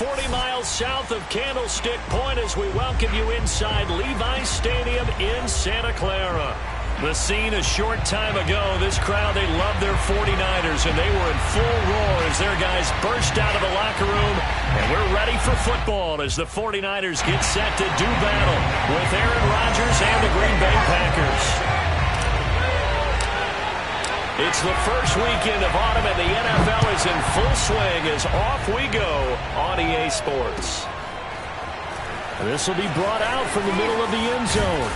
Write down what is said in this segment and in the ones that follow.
40 miles south of Candlestick Point as we welcome you inside Levi's Stadium in Santa Clara. The scene a short time ago, this crowd, they love their 49ers, and they were in full roar as their guys burst out of the locker room. And we're ready for football as the 49ers get set to do battle with Aaron Rodgers and the Green Bay Packers. It's the first weekend of autumn, and the NFL is in full swing as off we go on EA Sports. This will be brought out from the middle of the end zone.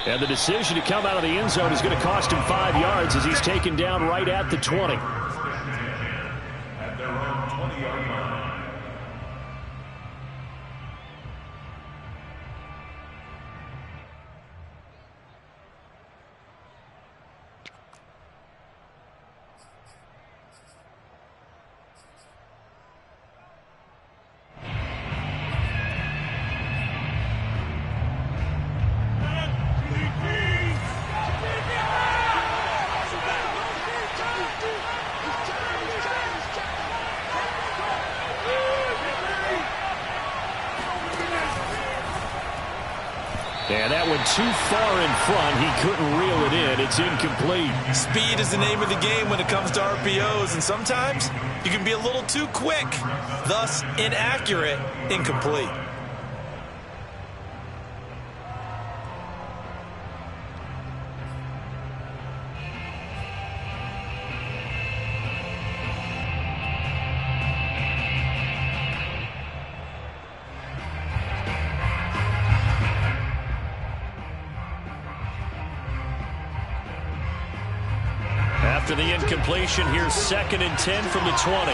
And the decision to come out of the end zone is going to cost him 5 yards as he's taken down right at the 20. At their own 20-yard line. And that went too far in front. He couldn't reel it in. It's incomplete. Speed is the name of the game when it comes to RPOs, and sometimes you can be a little too quick, thus inaccurate, incomplete. After the incompletion, here's 2nd and 10 from the 20.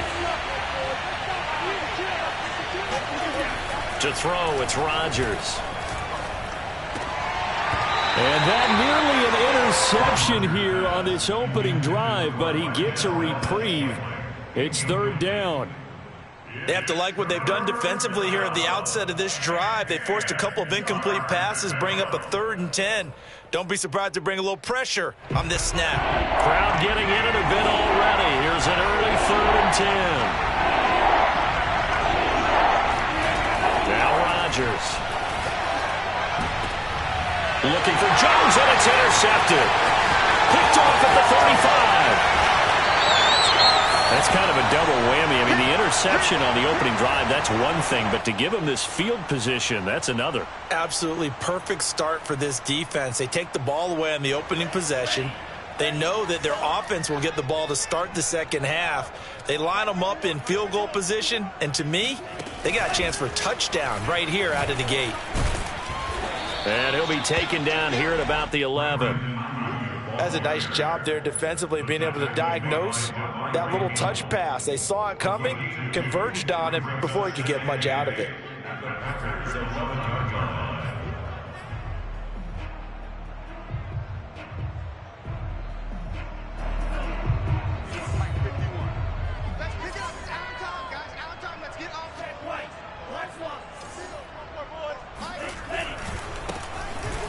To throw, it's Rodgers. And that nearly an interception here on this opening drive, but he gets a reprieve. It's 3rd down. They have to like what they've done defensively here at the outset of this drive. They forced a couple of incomplete passes, bring up a 3rd and 10. Don't be surprised to bring a little pressure on this snap. Crowd getting in it a bit already. Here's an early 3rd and 10. Now Rodgers. Looking for Jones, and it's intercepted. Picked off at the 35. That's kind of a double whammy. I mean, the interception on the opening drive, that's one thing, but to give him this field position, that's another. Absolutely perfect start for this defense. They take the ball away on the opening possession. They know that their offense will get the ball to start the second half. They line them up in field goal position, and to me, they got a chance for a touchdown right here out of the gate. And he'll be taken down here at about the 11. That's a nice job there defensively, being able to diagnose that little touch pass. They saw it coming, converged on it before he could get much out of it.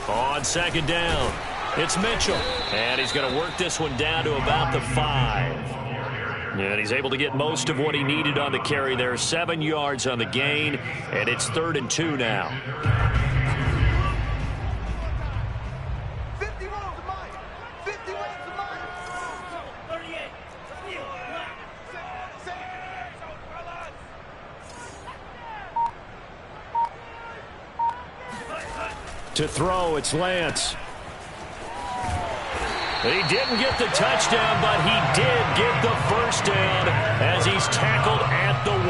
On 2nd down, it's Mitchell. And he's going to work this one down to about the 5. And he's able to get most of what he needed on the carry there. 7 yards on the gain, and it's 3rd and 2 now. To throw, it's Lance. He didn't get the touchdown, but he did get the first down as he's tackled at the 1.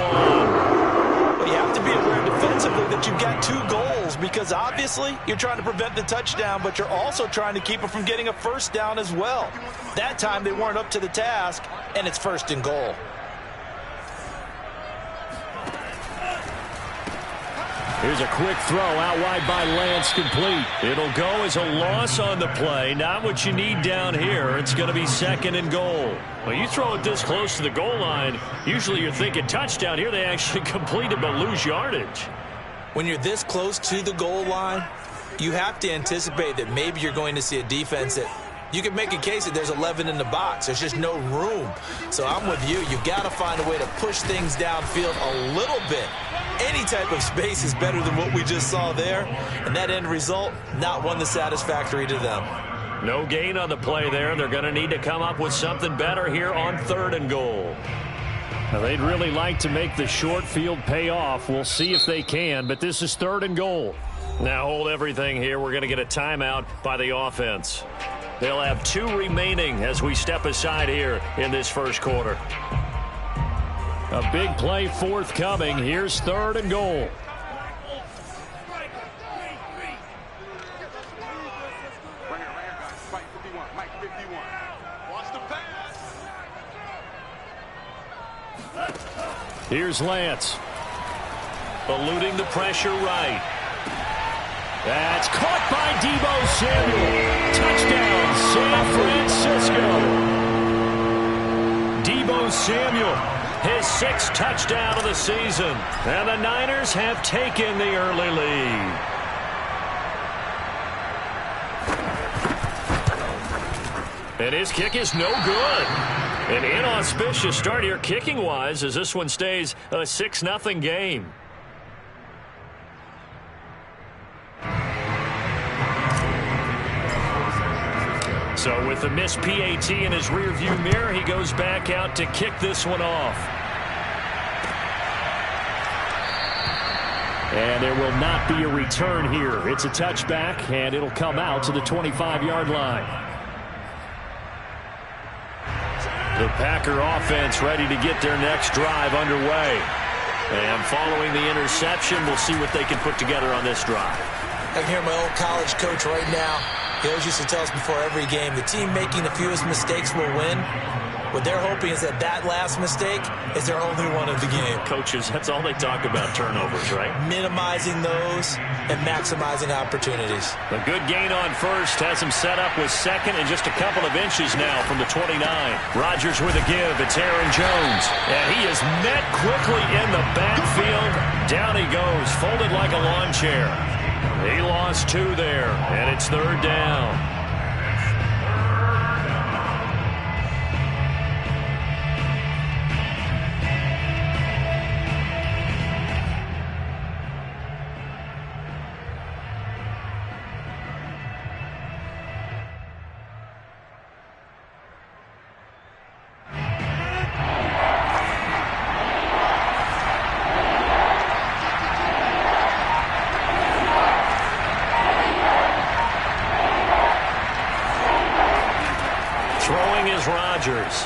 Well, you have to be aware defensively that you've got 2 goals, because obviously you're trying to prevent the touchdown, but you're also trying to keep it from getting a first down as well. That time they weren't up to the task, and it's 1st and goal. Here's a quick throw out wide by Lance, complete. It'll go as a loss on the play. Not what you need down here. It's going to be 2nd and goal. Well, you throw it this close to the goal line, usually you're thinking touchdown. Here they actually complete it but lose yardage. When you're this close to the goal line, you have to anticipate that maybe you're going to see a defense that You can make a case that there's 11 in the box. There's just no room. So I'm with you. You've got to find a way to push things downfield a little bit. Any type of space is better than what we just saw there. And that end result, not one that's satisfactory to them. No gain on the play there. They're going to need to come up with something better here on 3rd and goal. Now, they'd really like to make the short field pay off. We'll see if they can, but this is 3rd and goal. Now hold everything here. We're going to get a timeout by the offense. They'll have 2 remaining as we step aside here in this first quarter. A big play forthcoming. Here's 3rd and goal. Here's Lance. Eluding the pressure right. That's caught by Deebo Samuel. Touchdown, San Francisco. Deebo Samuel, his 6th touchdown of the season. And the Niners have taken the early lead. And his kick is no good. An inauspicious start here kicking-wise as this one stays a 6-0 game. So with the missed PAT in his rearview mirror, he goes back out to kick this one off. And there will not be a return here. It's a touchback, and it'll come out to the 25-yard line. The Packer offense ready to get their next drive underway. And following the interception, we'll see what they can put together on this drive. I can hear my old college coach right now. He always used to tell us before every game, the team making the fewest mistakes will win. What they're hoping is that that last mistake is their only one of the game. Coaches, that's all they talk about, turnovers, right? Minimizing those and maximizing opportunities. A good gain on first has him set up with 2nd and just a couple of inches now from the 29. Rodgers with a give. It's Aaron Jones. And he is met quickly in the backfield. Down he goes, folded like a lawn chair. He lost 2 there, and it's 3rd down. Rodgers.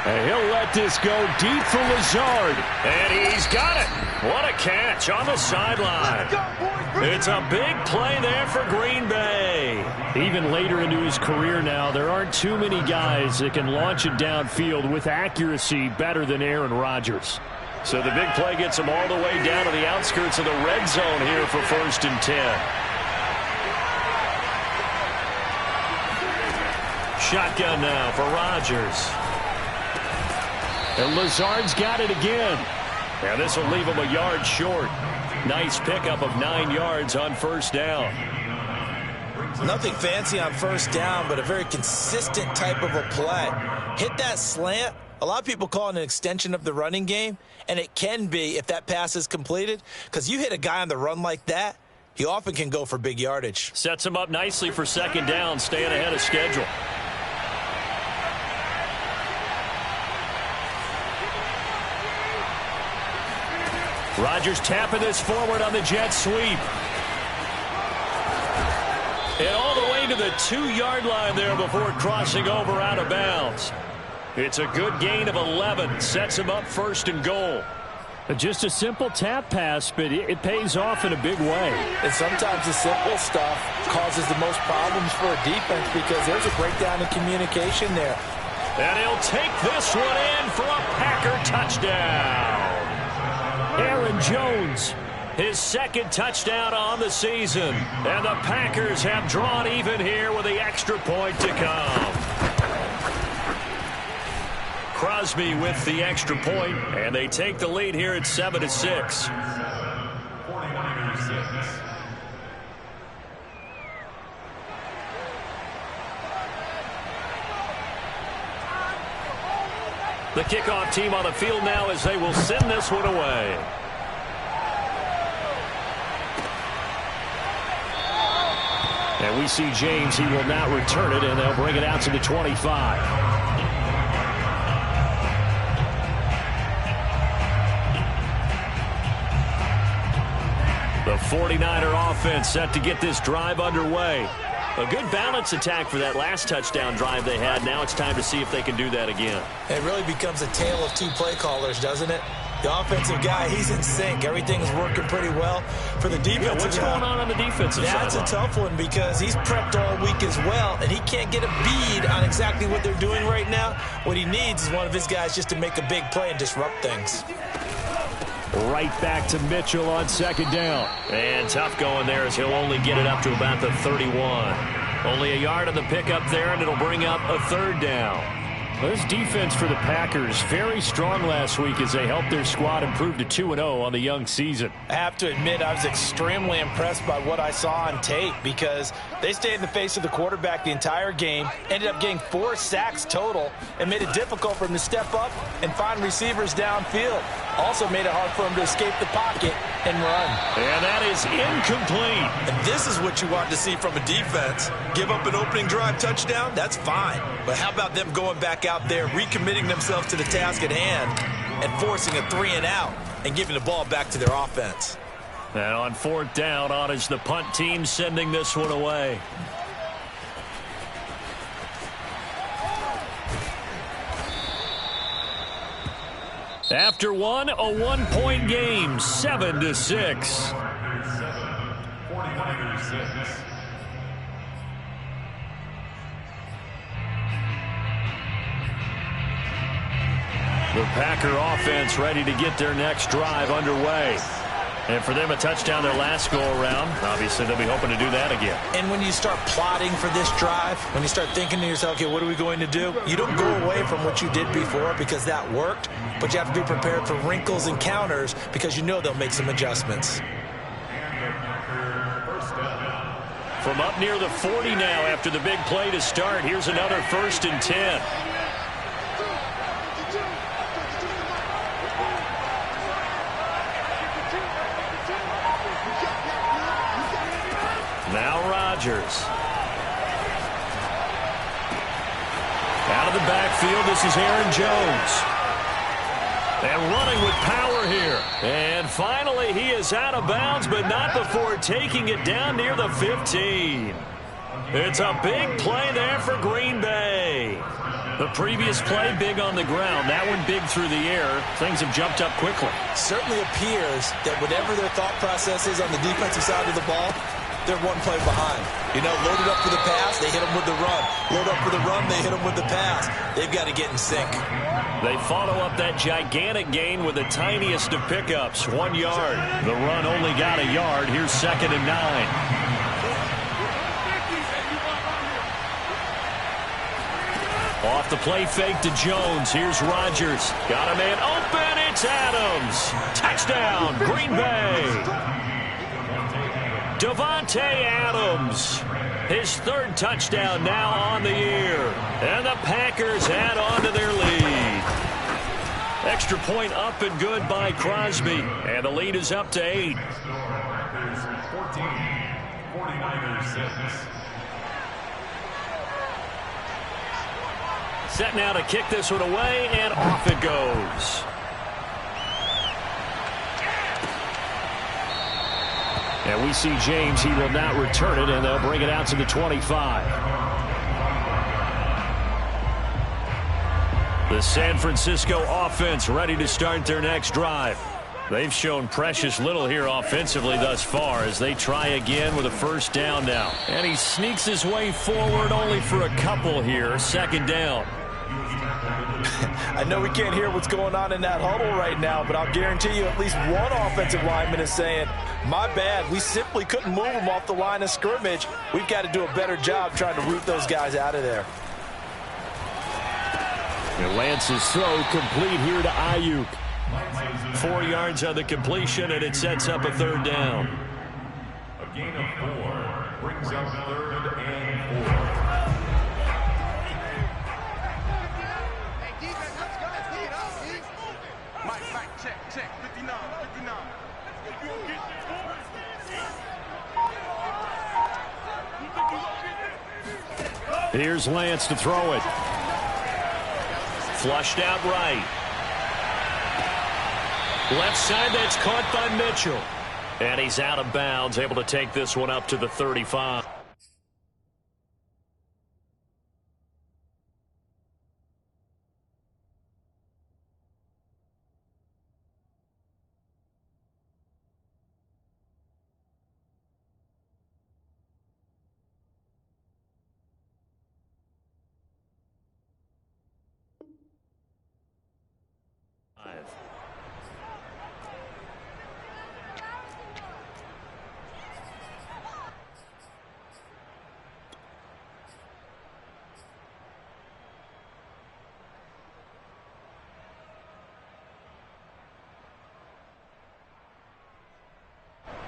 And he'll let this go deep for Lazard. And he's got it. What a catch on the sideline. It's a big play there for Green Bay. Even later into his career now, there aren't too many guys that can launch it downfield with accuracy better than Aaron Rodgers. So the big play gets him all the way down to the outskirts of the red zone here for 1st and 10. Shotgun now for Rodgers. And Lazard's got it again. And this will leave him a yard short. Nice pickup of 9 yards on 1st down. Nothing fancy on 1st down, but a very consistent type of a play. Hit that slant. A lot of people call it an extension of the running game, and it can be if that pass is completed, because you hit a guy on the run like that, he often can go for big yardage. Sets him up nicely for 2nd down, staying ahead of schedule. Rodgers tapping this forward on the jet sweep. And all the way to the 2-yard line there before crossing over out of bounds. It's a good gain of 11. Sets him up 1st and goal. Just a simple tap pass, but it pays off in a big way. And sometimes the simple stuff causes the most problems for a defense because there's a breakdown in communication there. And he'll take this one in for a Packer touchdown. Aaron Jones, his 2nd touchdown on the season. And the Packers have drawn even here with the extra point to come. Crosby with the extra point, and they take the lead here at 7-6. The kickoff team on the field now as they will send this one away. And we see James. He will not return it, and they'll bring it out to the 25. The 49er offense set to get this drive underway. A good balance attack for that last touchdown drive they had. Now it's time to see if they can do that again. It really becomes a tale of two play callers, doesn't it? The offensive guy, he's in sync. Everything's working pretty well. For the defensive what's going on the defensive side? That's a tough one because he's prepped all week as well, and he can't get a bead on exactly what they're doing right now. What he needs is one of his guys just to make a big play and disrupt things. Right back to Mitchell on second down. And tough going there as he'll only get it up to about the 31. Only a yard on the pickup there, and it'll bring up a third down. This defense for the Packers, very strong last week as they helped their squad improve to 2-0 on the young season. I have to admit, I was extremely impressed by what I saw on tape because they stayed in the face of the quarterback the entire game, ended up getting 4 sacks total, and made it difficult for him to step up and find receivers downfield. Also made it hard for him to escape the pocket and run. And that is incomplete. And this is what you want to see from a defense. Give up an opening drive touchdown, that's fine. But how about them going back out there, recommitting themselves to the task at hand and forcing a 3-and-out and giving the ball back to their offense. And on fourth down, on is the punt team sending this one away. After one, a 1-point game, 7-6. The Packer offense ready to get their next drive underway. And for them, a touchdown their last go-around. Obviously, they'll be hoping to do that again. And when you start plotting for this drive, when you start thinking to yourself, okay, what are we going to do? You don't go away from what you did before because that worked, but you have to be prepared for wrinkles and counters because you know they'll make some adjustments. From up near the 40 now after the big play to start, here's another 1st and 10. Now Rodgers. Out of the backfield, this is Aaron Jones. And running with power here. And finally, he is out of bounds, but not before taking it down near the 15. It's a big play there for Green Bay. The previous play, big on the ground. That one big through the air. Things have jumped up quickly. Certainly appears that whatever their thought process is on the defensive side of the ball, they're one play behind. You know, loaded up for the pass, they hit them with the run. Load up for the run, they hit them with the pass. They've got to get in sync. They follow up that gigantic gain with the tiniest of pickups, 1 yard. The run only got a yard. Here's 2nd and 9. Off the play fake to Jones. Here's Rodgers. Got a man open. It's Adams. Touchdown, Green Bay. Davante Adams. His 3rd touchdown now on the year. And the Packers add on to their lead. Extra point up and good by Crosby. And the lead is up to 8. 14, 49ers 6. Set now to kick this one away, and off it goes. And we see James. He will not return it, and they'll bring it out to the 25. The San Francisco offense ready to start their next drive. They've shown precious little here offensively thus far as they try again with a 1st down now. And he sneaks his way forward only for a couple here. 2nd down. I know we can't hear what's going on in that huddle right now, but I'll guarantee you at least one offensive lineman is saying, my bad, we simply couldn't move them off the line of scrimmage. We've got to do a better job trying to root those guys out of there. And Lance's throw complete here to Ayuk. 4 yards on the completion, and it sets up a 3rd down. A gain of 4 brings up 3rd and 4. Here's Lance to throw it. Flushed out right. Left side, that's caught by Mitchell. And he's out of bounds, able to take this one up to the 35.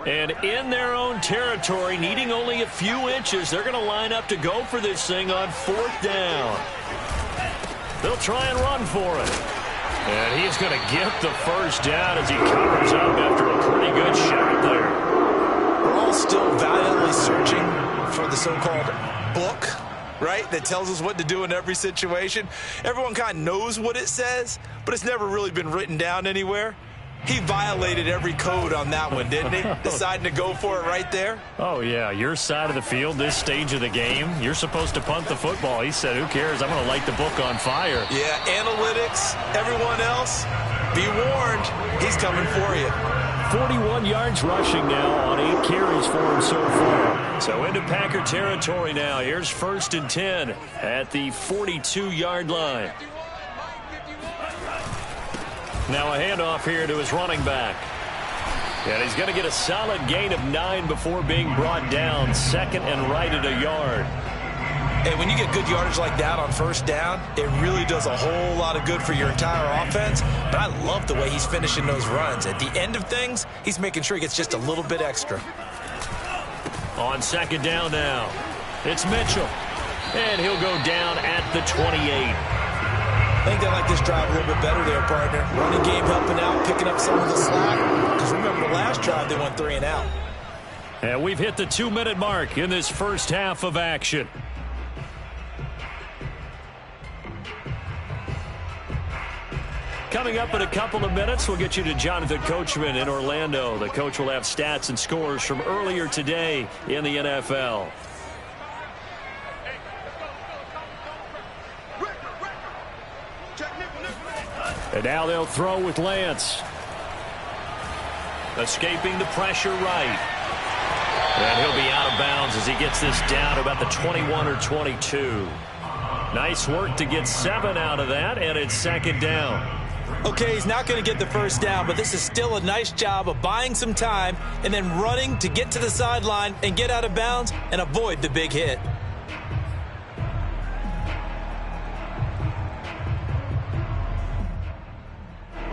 And in their own territory, needing only a few inches, they're going to line up to go for this thing on 4th down. They'll try and run for it. And he's going to get the first down as he covers up after a pretty good shot there. We're all still valiantly searching for the so-called book, right, that tells us what to do in every situation. Everyone kind of knows what it says, but it's never really been written down anywhere. He violated every code on that one, didn't he? Deciding to go for it right there. Oh, yeah. Your side of the field, this stage of the game, you're supposed to punt the football. He said, who cares? I'm going to light the book on fire. Yeah, analytics, everyone else, be warned, he's coming for you. 41 yards rushing now on 8 carries for him so far. So into Packer territory now. Here's 1st and 10 at the 42-yard line. Now a handoff here to his running back. And he's going to get a solid gain of 9 before being brought down. 2nd and right at a yard. And when you get good yardage like that on 1st down, it really does a whole lot of good for your entire offense. But I love the way he's finishing those runs. At the end of things, he's making sure he gets just a little bit extra. On 2nd down now, it's Mitchell. And he'll go down at the 28. I think they like this drive a little bit better there, partner. Running game helping out, picking up some of the slack. Because remember, the last drive, they went 3 and out. And we've hit the 2-minute mark in this first half of action. Coming up in a couple of minutes, we'll get you to Jonathan Coachman in Orlando. The coach will have stats and scores from earlier today in the NFL. And now they'll throw with Lance. Escaping the pressure right. And he'll be out of bounds as he gets this down to about the 21 or 22. Nice work to get 7 out of that, and it's 2nd down. Okay, he's not going to get the first down, but this is still a nice job of buying some time and then running to get to the sideline and get out of bounds and avoid the big hit.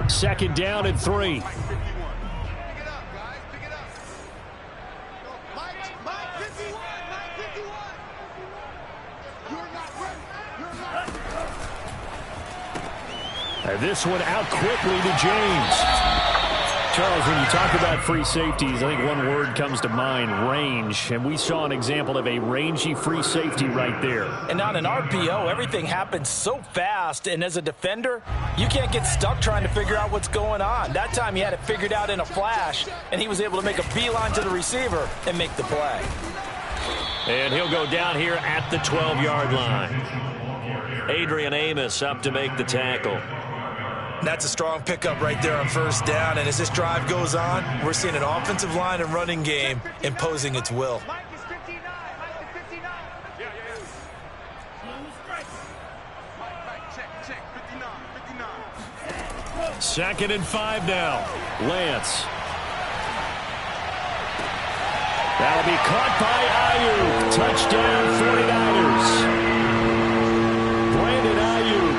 Second down and 3. And this one out quickly to James. Charles, when you talk about free safeties, I think one word comes to mind, range. And we saw an example of a rangy free safety right there. And on an RPO, everything happens so fast. And as a defender, you can't get stuck trying to figure out what's going on. That time he had it figured out in a flash, and he was able to make a beeline to the receiver and make the play. And he'll go down here at the 12-yard line. Adrian Amos up to make the tackle. That's a strong pickup right there on 1st down. And as this drive goes on, we're seeing an offensive line and running game imposing its will. Second and 5 now. Lance. That'll be caught by Ayuk. Touchdown 49ers. Brandon Ayuk.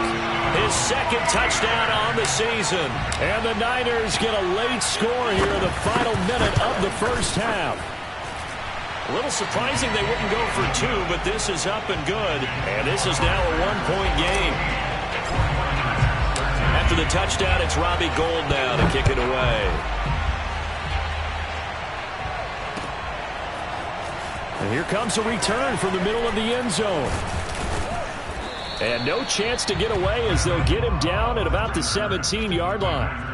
His 2nd touchdown on the season. And the Niners get a late score here in the final minute of the first half. A little surprising they wouldn't go for 2, but this is up and good. And this is now a 1-point game. That after the touchdown, it's Robbie Gould now to kick it away. And here comes a return from the middle of the end zone. And no chance to get away as they'll get him down at about the 17-yard line.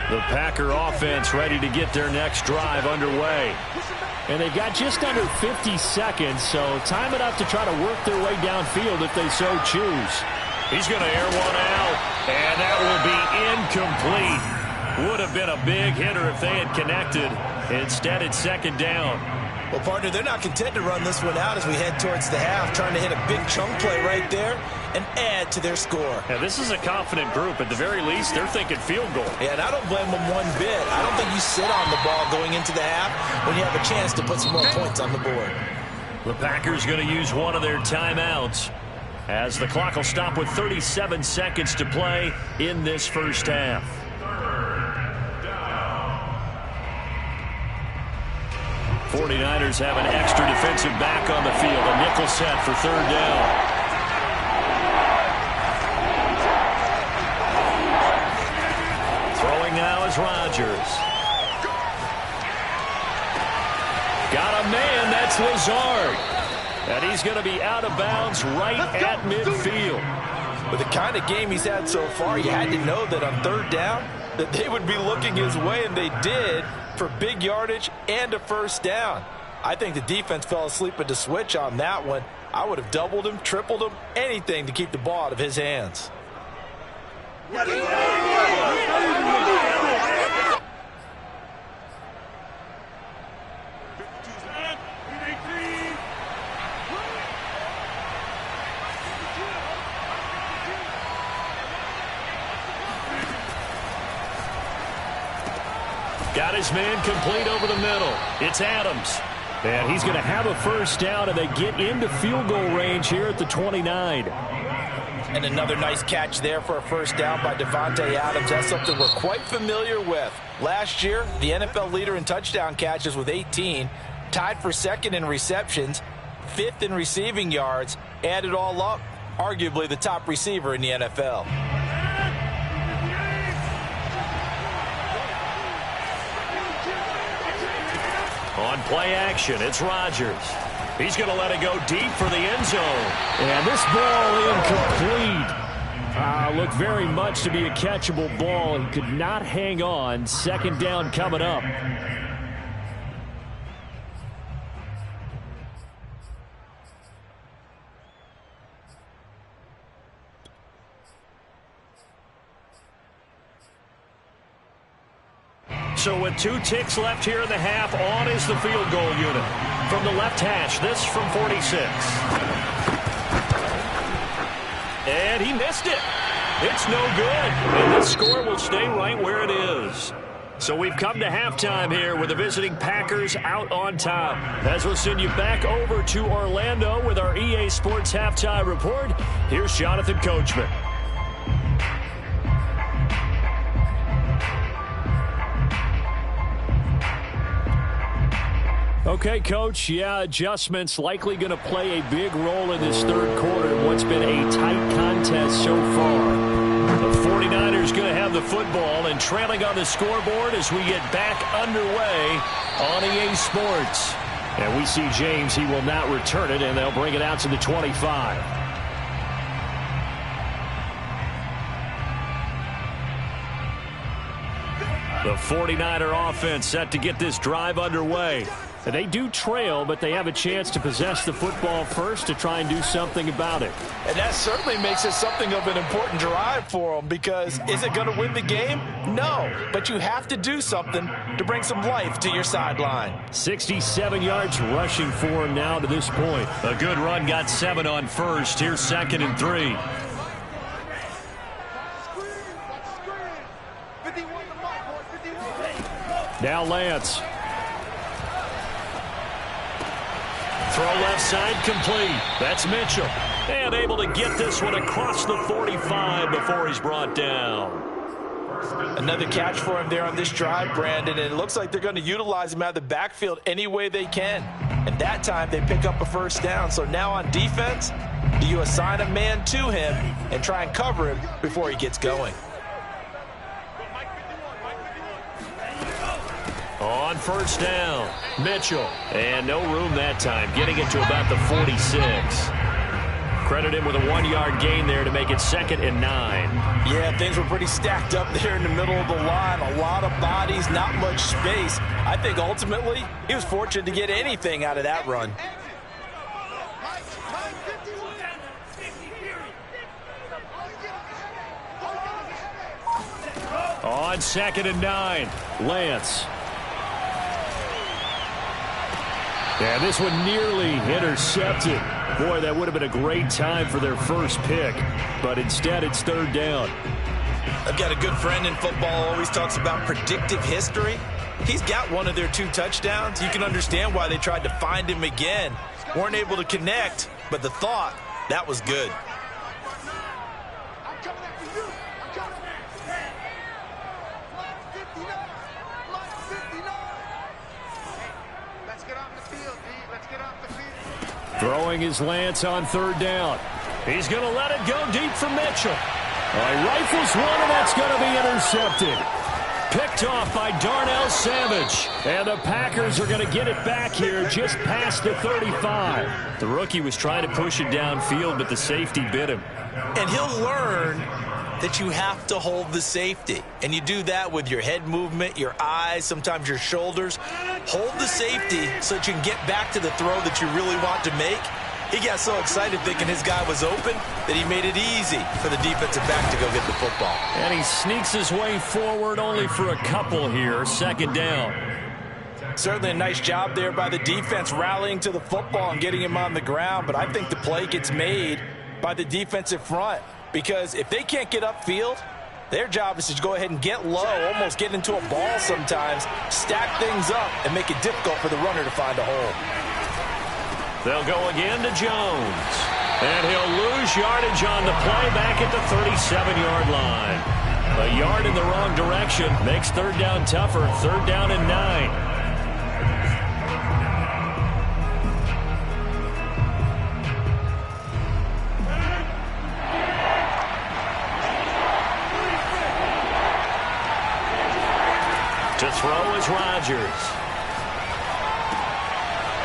The Packer offense ready to get their next drive underway. And they've got just under 50 seconds, so time enough to try to work their way downfield if they so choose. He's going to air one out, and that will be incomplete. Would have been a big hitter if they had connected. Instead, it's second down. Well, partner, they're not content to run this one out as we head towards the half, trying to hit a big chunk play right there and add to their score. Yeah, this is a confident group. At the very least, they're thinking field goal. Yeah, and I don't blame them one bit. I don't think you sit on the ball going into the half when you have a chance to put some more points on the board. The Packers going to use one of their timeouts as the clock will stop with 37 seconds to play in this first half. 49ers have an extra defensive back on the field. A nickel set for third down. Throwing now is Rodgers. Got a man, that's Lazard. And he's going to be out of bounds right at midfield. With the kind of game he's had so far, you had to know that on third down that they would be looking his way, and they did, for big yardage and a first down. I think the defense fell asleep at the switch on that one. I would have doubled him, tripled him, anything to keep the ball out of his hands. Got his man complete over the middle. It's Adams. And he's going to have a first down, and they get into field goal range here at the 29. And another nice catch there for a first down by Devontae Adams. That's something we're quite familiar with. Last year, the NFL leader in touchdown catches with 18, tied for second in receptions, fifth in receiving yards, add it all up, arguably the top receiver in the NFL. On play action, it's Rodgers. He's going to let it go deep for the end zone. And this ball incomplete. Looked very much to be a catchable ball and could not hang on. Second down coming up. So with 2 ticks left here in the half, on is the field goal unit. From the left hash, this from 46. And he missed it. It's no good. And the score will stay right where it is. So we've come to halftime here with the visiting Packers out on top. As we'll send you back over to Orlando with our EA Sports Halftime Report, here's Jonathan Coachman. Okay, Coach, yeah, adjustments likely going to play a big role in this third quarter in what's been a tight contest so far. The 49ers going to have the football and trailing on the scoreboard as we get back underway on EA Sports. And we see James, he will not return it, and they'll bring it out to the 25. The 49er offense set to get this drive underway. They do trail, but they have a chance to possess the football first to try and do something about it. And that certainly makes it something of an important drive for them, because is it going to win the game? No, but you have to do something to bring some life to your sideline. 67 yards rushing for him now to this point. A good run, got 7 on first. Here's 2nd and 3. Now Lance. Throw left side complete. That's Mitchell. And able to get this one across the 45 before he's brought down. Another catch for him there on this drive, Brandon, and it looks like they're going to utilize him out of the backfield any way they can. And that time they pick up a first down. So now on defense, do you assign a man to him and try and cover him before he gets going? On first down, Mitchell. And no room that time, getting it to about the 46. Credit him with a 1-yard gain there to make it 2nd and 9. Yeah, things were pretty stacked up there in the middle of the line. A lot of bodies, not much space. I think ultimately he was fortunate to get anything out of that run. On 2nd and 9, Lance. And this one nearly intercepted. Boy, that would have been a great time for their first pick. But instead, it's 3rd down. I've got a good friend in football, always talks about predictive history. He's got one of their 2 touchdowns. You can understand why they tried to find him again. Weren't able to connect, but the thought, that was good. Throwing his Lance on 3rd down. He's going to let it go deep for Mitchell. He rifles one, and that's going to be intercepted. Picked off by Darnell Savage. And the Packers are going to get it back here just past the 35. The rookie was trying to push it downfield, but the safety bit him. And he'll learn that you have to hold the safety. And you do that with your head movement, your eyes, sometimes your shoulders. Hold the safety so that you can get back to the throw that you really want to make. He got so excited thinking his guy was open that he made it easy for the defensive back to go get the football. And he sneaks his way forward only for a couple here. 2nd down. Certainly a nice job there by the defense rallying to the football and getting him on the ground. But I think the play gets made by the defensive front. Because if they can't get upfield, their job is to go ahead and get low, almost get into a ball sometimes, stack things up, and make it difficult for the runner to find a hole. They'll go again to Jones. And he'll lose yardage on the play back at the 37-yard line. A yard in the wrong direction makes 3rd down tougher. 3rd down and 9. To throw is Rodgers.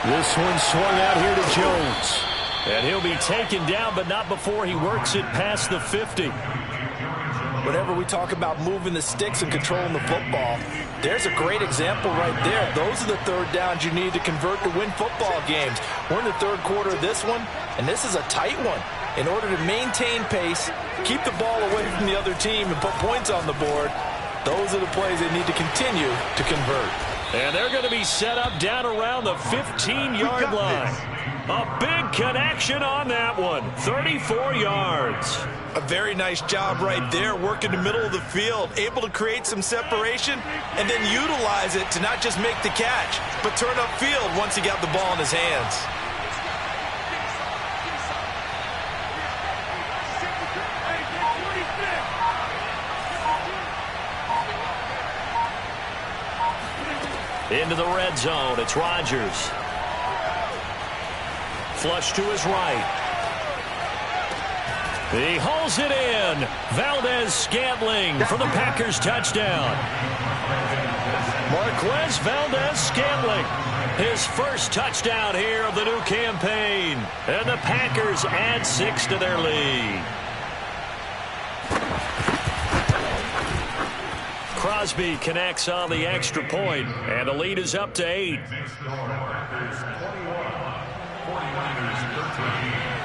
This one swung out here to Jones. And he'll be taken down, but not before he works it past the 50. Whenever we talk about moving the sticks and controlling the football, there's a great example right there. Those are the 3rd downs you need to convert to win football games. We're in the 3rd quarter of this one, and this is a tight one. In order to maintain pace, keep the ball away from the other team, and put points on the board, those are the plays they need to continue to convert. And they're going to be set up down around the 15-yard line. A big connection on that one. 34 yards. A very nice job right there, working the middle of the field, able to create some separation, and then utilize it to not just make the catch, but turn upfield once he got the ball in his hands. Into the red zone, it's Rodgers. Flush to his right. He hauls it in. Valdez-Scantling for the Packers touchdown. Marquez Valdez-Scantling, his first touchdown here of the new campaign. And the Packers add 6 to their lead. Crosby connects on the extra point, and the lead is up to 8.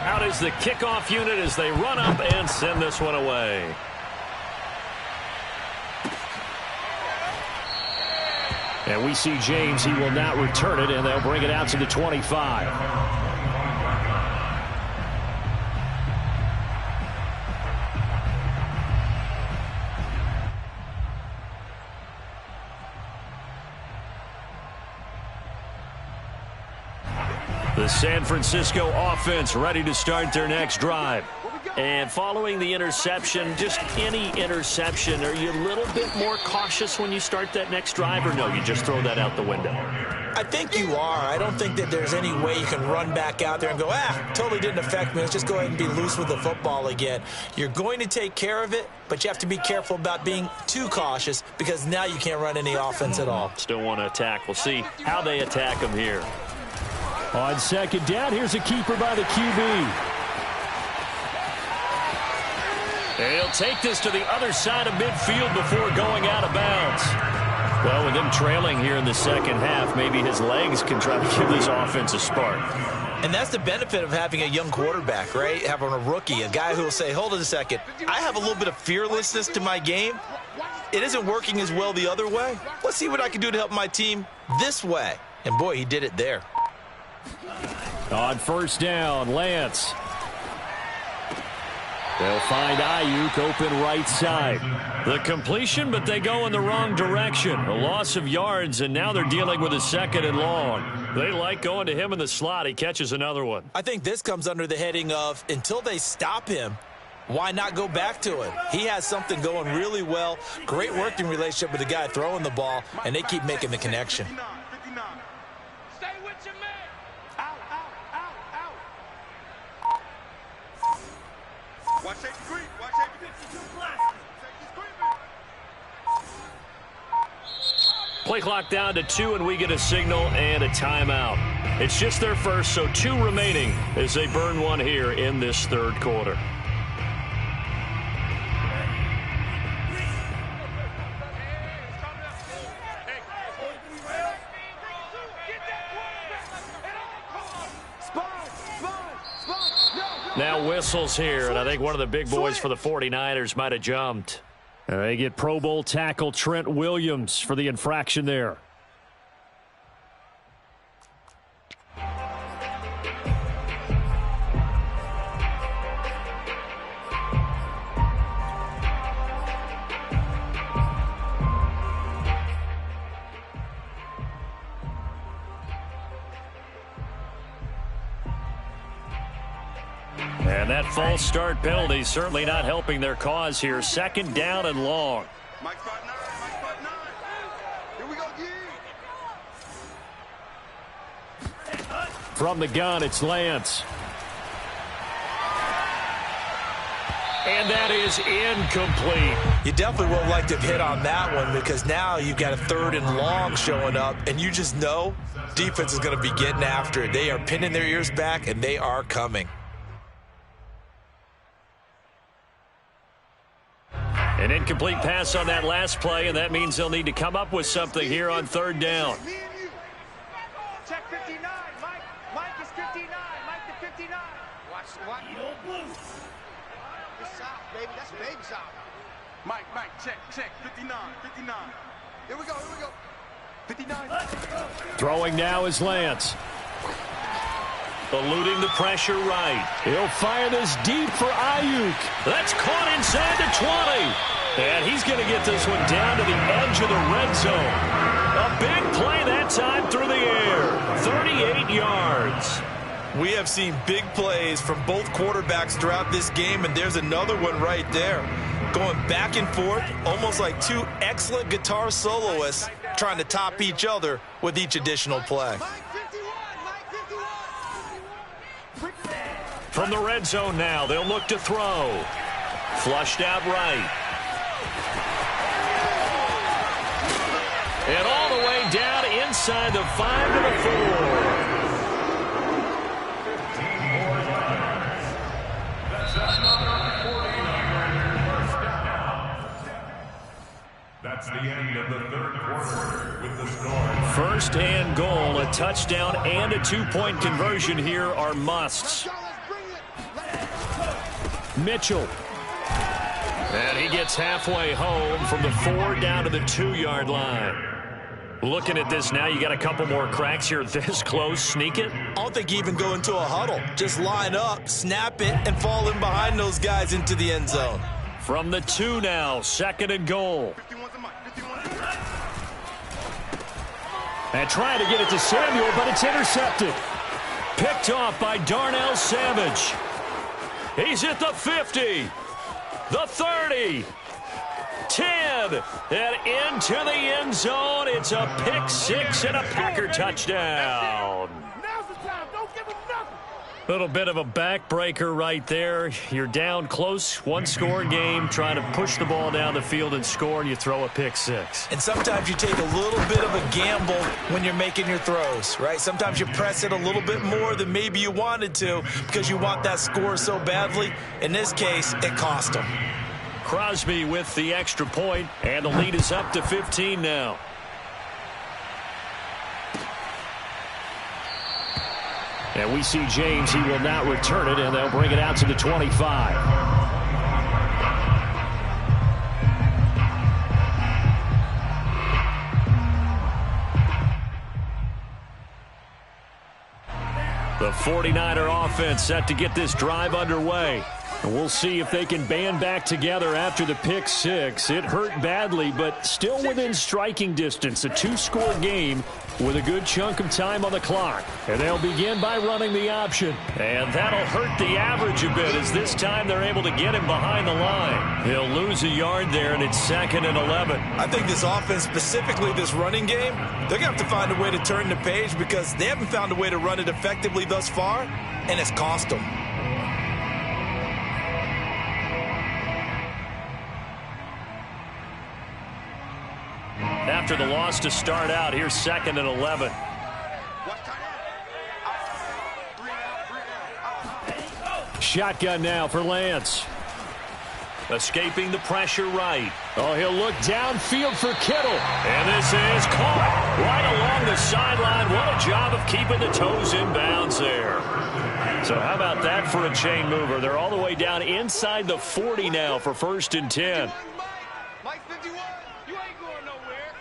Out is the kickoff unit as they run up and send this one away. And we see James. He will not return it, and they'll bring it out to the 25. The San Francisco offense ready to start their next drive. Here we go. And following the interception, just any interception, are you a little bit more cautious when you start that next drive, or no, you just throw that out the window? I think you are. I don't think that there's any way you can run back out there and go, totally didn't affect me. Let's just go ahead and be loose with the football again. You're going to take care of it, but you have to be careful about being too cautious because now you can't run any offense at all. Still want to attack. We'll see how they attack them here. On second down, here's a keeper by the QB. He'll take this to the other side of midfield before going out of bounds. Well, with them trailing here in the second half, maybe his legs can try to give this offense a spark. And that's the benefit of having a young quarterback, right? Having a rookie, a guy who will say, hold it a second, I have a little bit of fearlessness to my game. It isn't working as well the other way. Let's see what I can do to help my team this way. And, boy, he did it there. On first down, Lance. They'll find Ayuk open right side. The completion, but they go in the wrong direction. A loss of yards, and now they're dealing with a second and long. They like going to him in the slot. He catches another one. I think this comes under the heading of until they stop him, why not go back to him? He has something going really well. Great working relationship with the guy throwing the ball, and they keep making the connection. Stay with your man. Out. Watch safety creep. Watch safety creep. Play clock down to 2, and we get a signal and a timeout. It's just their first, so 2 remaining as they burn one here in this third quarter. Now whistles here, and I think one of the big boys for the 49ers might have jumped. They get Pro Bowl tackle Trent Williams for the infraction there. And that false start penalty certainly not helping their cause here. Second down and long. Mike spot 9. Here we go, From the gun, it's Lance. And that is incomplete. You definitely would like to hit on that one because now you've got a third and long showing up, and you just know defense is going to be getting after it. They are pinning their ears back, and they are coming. An incomplete pass on that last play, and that means they'll need to come up with something here on third down. Check 59. Mike is 59. Mike to 59. Watch. It's south, baby. That's baby south. Mike, check. 59. Here we go. 59. Throwing now is Lance. Eluding the pressure right. He'll fire this deep for Ayuk. That's caught inside the 20. And he's going to get this one down to the edge of the red zone. A big play that time through the air. 38 yards. We have seen big plays from both quarterbacks throughout this game, and there's another one right there. Going back and forth, almost like two excellent guitar soloists trying to top each other with each additional play. From the red zone now, they'll look to throw. Flushed out right. And all the way down inside the 5 to the 4. That's the end of the third quarter with the score. First and goal, a touchdown and a 2-point conversion here are musts. Mitchell. And he gets halfway home from the 4 down to the 2-yard line. Looking at this now, you got a couple more cracks here this close. Sneak it. I don't think you even go into a huddle. Just line up, snap it, and fall in behind those guys into the end zone. From the 2 now, second and goal. And trying to get it to Samuel, but it's intercepted. Picked off by Darnell Savage. He's at the 50, the 30, 10, and into the end zone. It's a pick six and a Packer touchdown. Now's the time. Don't give him nothing. Little bit of a backbreaker right there. You're down close, one-score game, trying to push the ball down the field and score, and you throw a pick six. And sometimes you take a little bit of a gamble when you're making your throws, right? Sometimes you press it a little bit more than maybe you wanted to because you want that score so badly. In this case, it cost them. Crosby with the extra point, and the lead is up to 15 now. And we see James. He will not return it, and they'll bring it out to the 25. The 49er offense set to get this drive underway. And we'll see if they can band back together after the pick six. It hurt badly, but still within striking distance. A two-score game with a good chunk of time on the clock. And they'll begin by running the option. And that'll hurt the average a bit as this time they're able to get him behind the line. He'll lose a yard there, and it's 2nd and 11. I think this offense, specifically this running game, they're going to have to find a way to turn the page because they haven't found a way to run it effectively thus far, and it's cost them. After the loss to start out, here's 2nd and 11. Shotgun now for Lance. Escaping the pressure right. Oh, he'll look downfield for Kittle. And this is caught right along the sideline. What a job of keeping the toes in bounds there. So how about that for a chain mover? They're all the way down inside the 40 now for 1st and 10. Mike 51, you ain't going nowhere.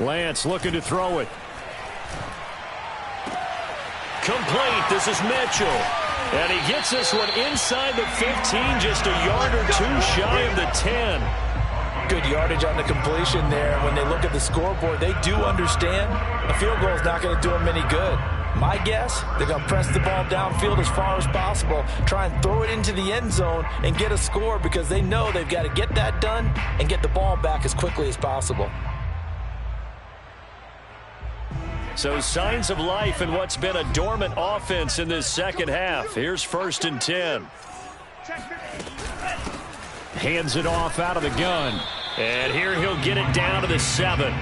Lance looking to throw it. Complete. This is Mitchell. And he gets this one inside the 15, just a yard or two shy of the 10. Good yardage on the completion there. When they look at the scoreboard, they do understand a field goal is not going to do them any good. My guess, they're going to press the ball downfield as far as possible, try and throw it into the end zone and get a score because they know they've got to get that done and get the ball back as quickly as possible. So signs of life in what's been a dormant offense in this second half. Here's 1st and 10. Hands it off out of the gun. And here he'll get it down to the 7.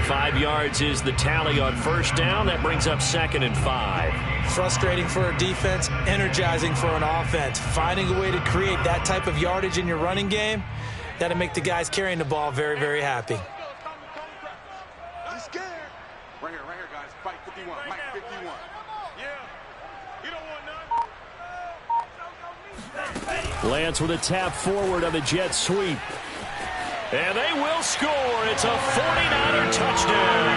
5 yards is the tally on 1st down. That brings up 2nd and 5. Frustrating for a defense, energizing for an offense. Finding a way to create that type of yardage in your running game, that'll make the guys carrying the ball very, very happy. He's scared. Right here, guys. Fight 51. Mike 51. Yeah. You don't want none. Lance with a tap forward on the jet sweep. And they will score. It's a 49er touchdown.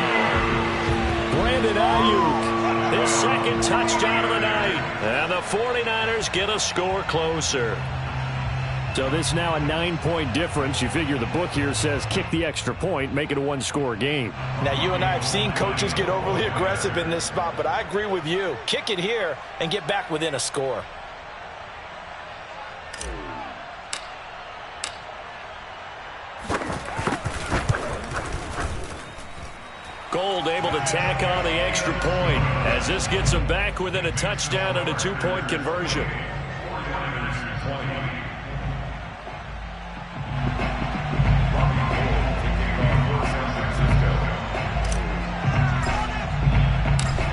Brandon Ayuk. His 2nd touchdown of the night. And the 49ers get a score closer. So this now a 9-point difference. You figure the book here says kick the extra point, make it a one-score game. Now, you and I have seen coaches get overly aggressive in this spot, but I agree with you. Kick it here and get back within a score. Gold able to tack on the extra point as this gets them back within a touchdown and a 2-point conversion.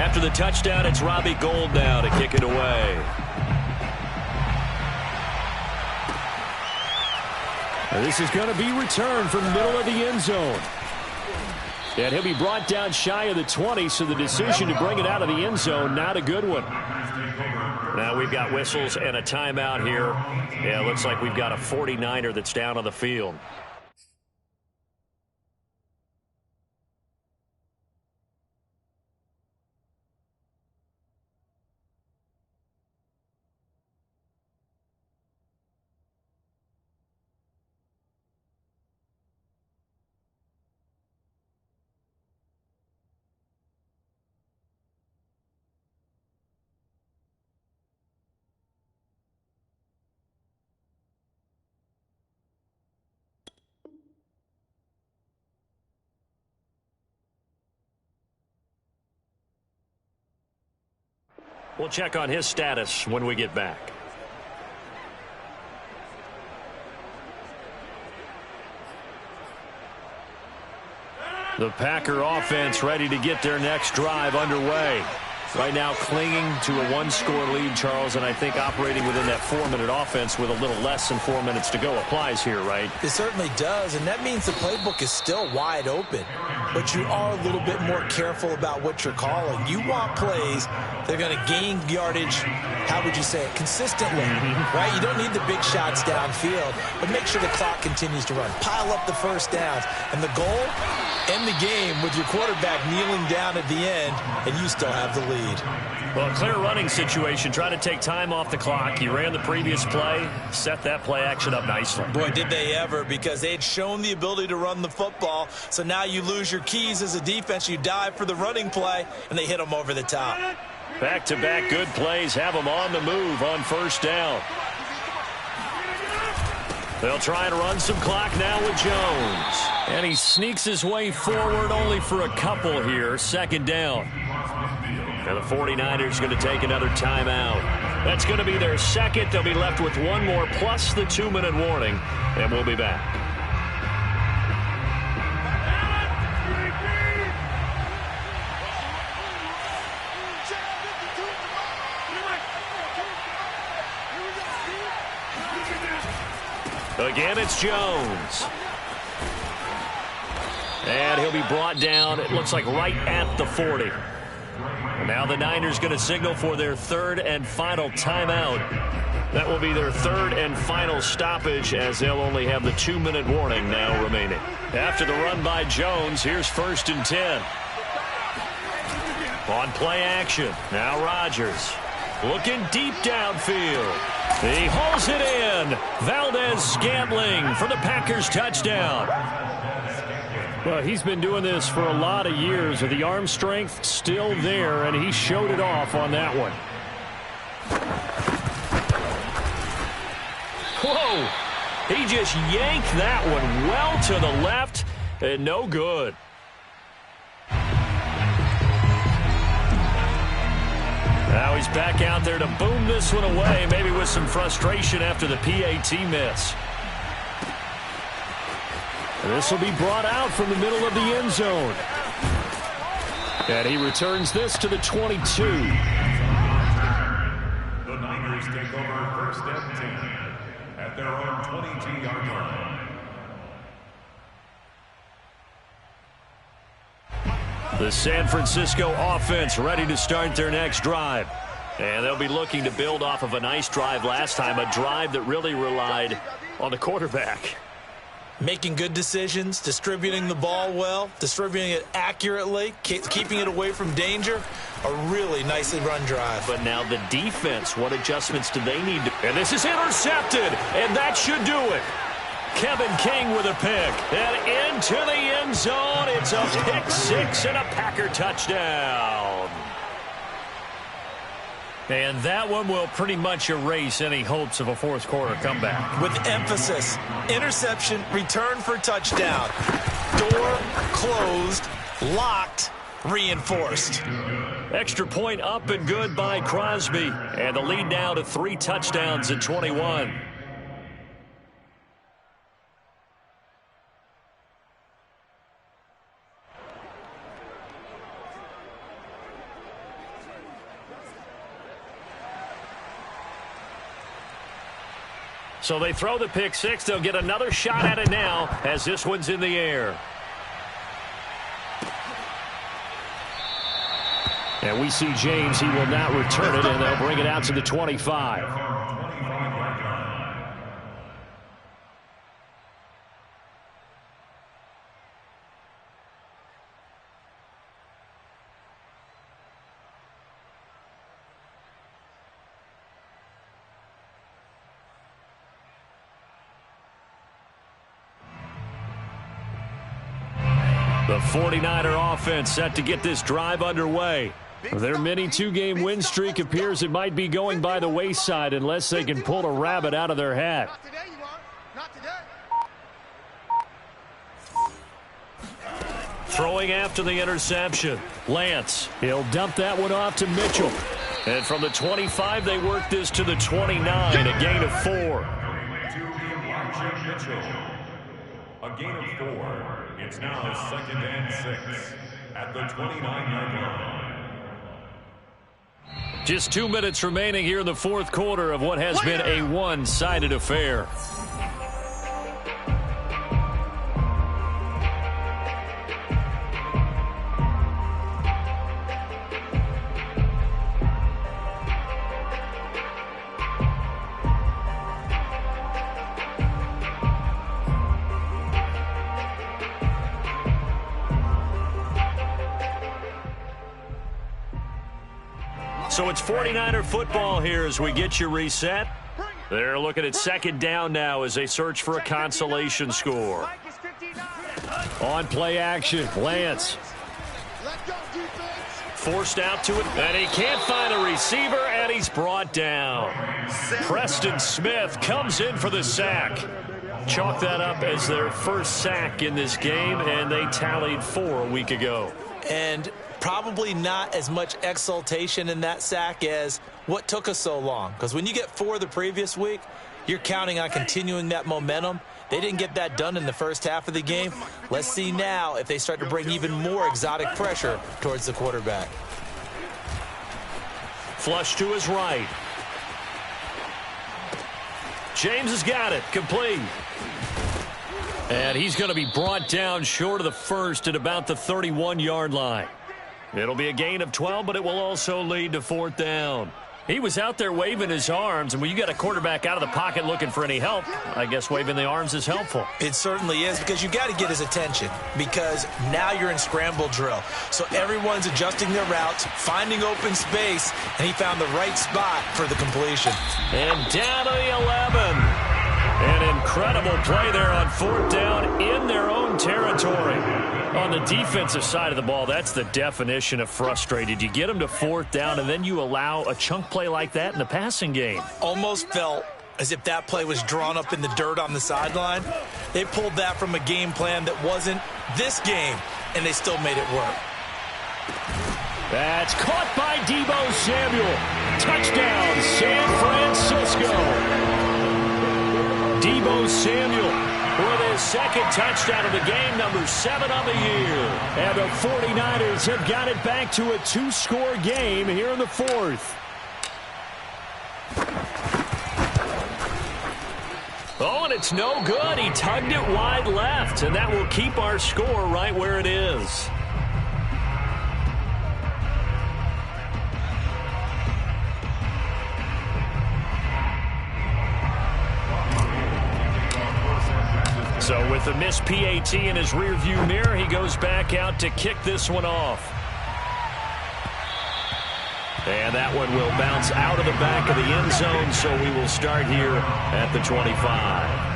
After the touchdown, it's Robbie Gould now to kick it away. This is going to be returned from the middle of the end zone. And he'll be brought down shy of the 20, so the decision to bring it out of the end zone, not a good one. Now we've got whistles and a timeout here. Yeah, it looks like we've got a 49er that's down on the field. We'll check on his status when we get back. The Packer offense ready to get their next drive underway. Right now clinging to a one-score lead, Charles, and I think operating within that 4-minute offense with a little less than 4 minutes to go applies here, right? It certainly does, and that means the playbook is still wide open. But you are a little bit more careful about what you're calling. You want plays that are going to gain yardage, how would you say it, consistently, right? You don't need the big shots downfield, but make sure the clock continues to run. Pile up the first downs, and the goal, end the game with your quarterback kneeling down at the end, and you still have the lead. Well, a clear running situation. Try to take time off the clock. He ran the previous play, set that play action up nicely. Boy, did they ever, because they had shown the ability to run the football. So now you lose your keys as a defense. You dive for the running play, and they hit them over the top. Back-to-back good plays have them on the move on first down. They'll try and run some clock now with Jones. And he sneaks his way forward only for a couple here. Second down. And the 49ers going to take another timeout. That's going to be their second. They'll be left with one more plus the 2-minute warning. And we'll be back. Again, it's Jones. And he'll be brought down, it looks like right at the 40. And now the Niners going to signal for their third and final timeout. That will be their third and final stoppage, as they'll only have the 2-minute warning now remaining. After the run by Jones, here's 1st and 10. On play action, now Rodgers. Looking deep downfield. He hauls it in. Valdez-Scantling for the Packers touchdown. Well, he's been doing this for a lot of years. With the arm strength still there, and he showed it off on that one. Whoa! He just yanked that one well to the left, and no good. Now he's back out there to boom this one away, maybe with some frustration after the PAT miss. This will be brought out from the middle of the end zone. And he returns this to the 22. The Niners take over 1st and 10 at their own 22-yard line. The San Francisco offense ready to start their next drive. And they'll be looking to build off of a nice drive last time, a drive that really relied on the quarterback. Making good decisions, distributing the ball well, distributing it accurately, keeping it away from danger. A really nicely run drive. But now the defense, what adjustments do they need to... And this is intercepted, and that should do it. Kevin King with a pick. And into the end zone. It's a pick six and a Packer touchdown. And that one will pretty much erase any hopes of a fourth quarter comeback. With emphasis, interception, return for touchdown. Door closed, locked, reinforced. Extra point up and good by Crosby. And the lead now to 3 touchdowns at 21. So they throw the pick six. They'll get another shot at it now as this one's in the air. And we see James. He will not return it, and they'll bring it out to the 25. The 49er offense set to get this drive underway. Their mini 2-game win streak appears it might be going by the wayside unless they can pull a rabbit out of their hat. Not today, you won't. Not today. Throwing after the interception. Lance, he'll dump that one off to Mitchell. And from the 25, they work this to the 29, a gain of 4. A gain of 4. It's now 2nd and 6 at the 29-yard line. Just 2 minutes remaining here in the fourth quarter of what has been a one-sided affair. So it's 49er football here as we get you reset. They're looking at second down now as they search for a consolation score. On play action, Lance. Forced out to it, and he can't find a receiver, and he's brought down. Preston Smith comes in for the sack. Chalk that up as their first sack in this game, and they tallied 4 a week ago. And probably not as much exultation in that sack as what took us so long. Because when you get 4 the previous week, you're counting on continuing that momentum. They didn't get that done in the first half of the game. Let's see now if they start to bring even more exotic pressure towards the quarterback. Flush to his right. James has got it. Complete. And he's going to be brought down short of the first at about the 31-yard line. It'll be a gain of 12, but it will also lead to 4th down. He was out there waving his arms, and when you got a quarterback out of the pocket looking for any help, I guess waving the arms is helpful. It certainly is, because you got to get his attention, because now you're in scramble drill. So everyone's adjusting their routes, finding open space, and he found the right spot for the completion. And down to the 11. An incredible play there on 4th down in their own territory. On the defensive side of the ball, that's the definition of frustrated. You get them to 4th down, and then you allow a chunk play like that in the passing game. Almost felt as if that play was drawn up in the dirt on the sideline. They pulled that from a game plan that wasn't this game, and they still made it work. That's caught by Deebo Samuel. Touchdown, San Francisco. Deebo Samuel with his second touchdown of the game, number 7 on the year. And the 49ers have got it back to a 2-score game here in the fourth. Oh, and it's no good. He tugged it wide left, and that will keep our score right where it is. So with the missed PAT in his rearview mirror, he goes back out to kick this one off. And that one will bounce out of the back of the end zone, so we will start here at the 25.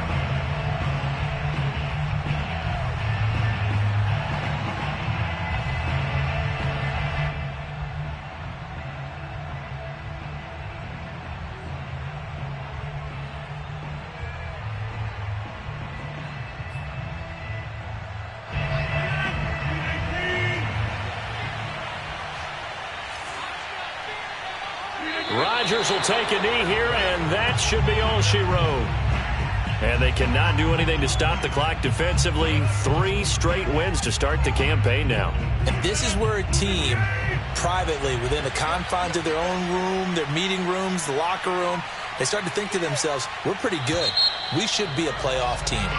Rodgers will take a knee here, and that should be all she wrote. And they cannot do anything to stop the clock defensively. 3 straight wins to start the campaign now. And this is where a team, privately, within the confines of their own room, their meeting rooms, the locker room, they start to think to themselves, we're pretty good. We should be a playoff team.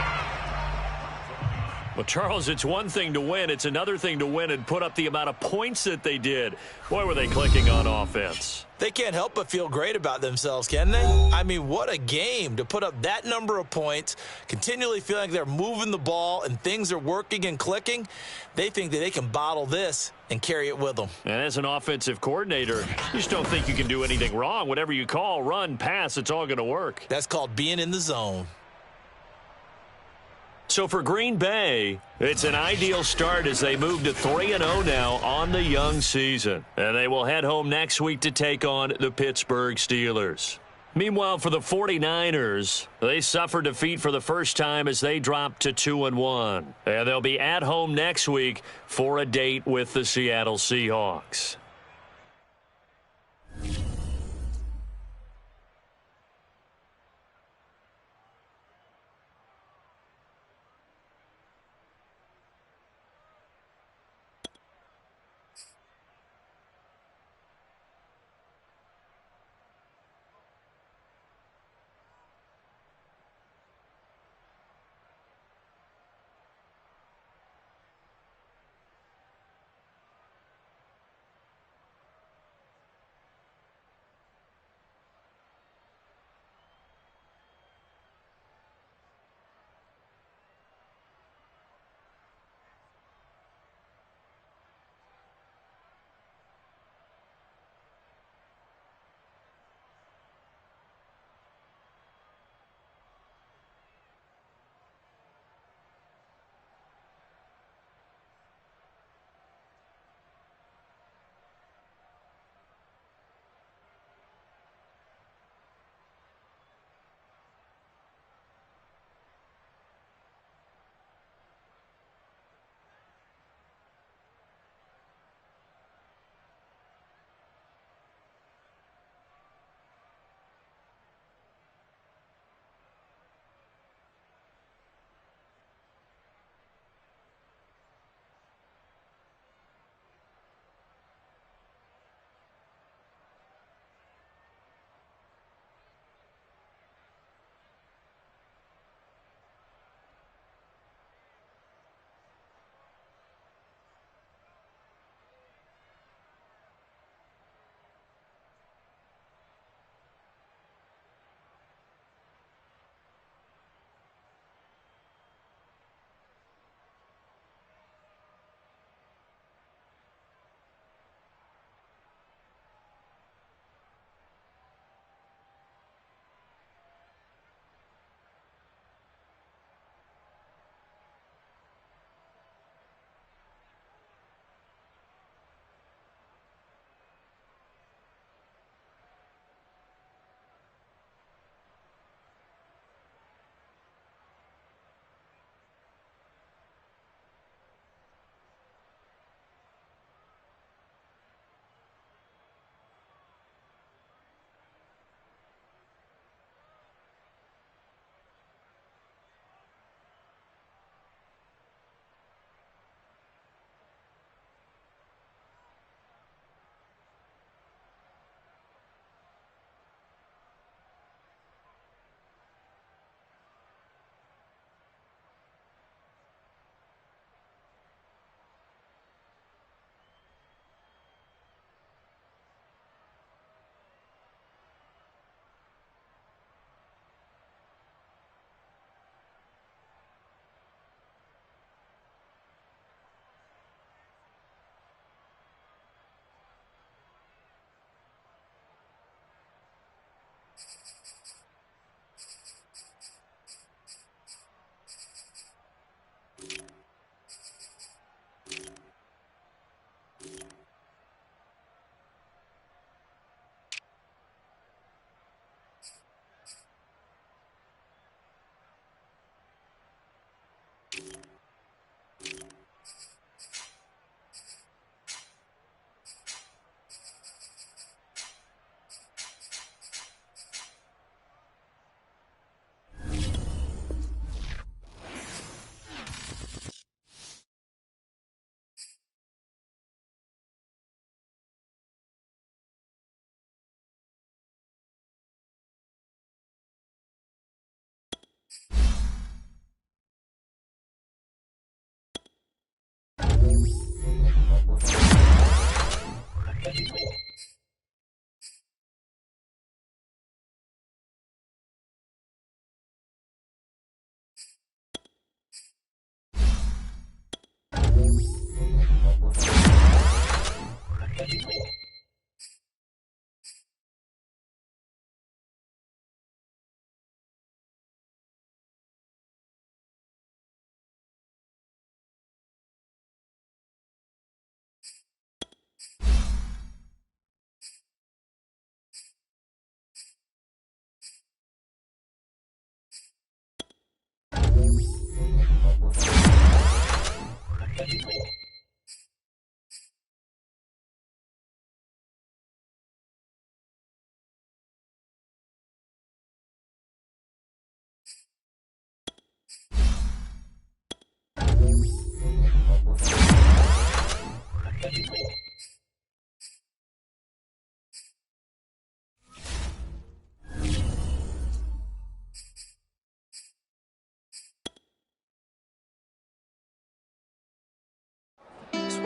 Well, Charles, it's one thing to win. It's another thing to win and put up the amount of points that they did. Boy, were they clicking on offense. They can't help but feel great about themselves, can they? I mean, what a game to put up that number of points, continually feeling like they're moving the ball and things are working and clicking. They think that they can bottle this and carry it with them. And as an offensive coordinator, you just don't think you can do anything wrong. Whatever you call, run, pass, it's all going to work. That's called being in the zone. So for Green Bay, it's an ideal start as they move to 3-0 now on the young season. And they will head home next week to take on the Pittsburgh Steelers. Meanwhile, for the 49ers, they suffered defeat for the first time as they dropped to 2-1. And they'll be at home next week for a date with the Seattle Seahawks.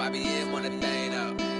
YBN want a thing up.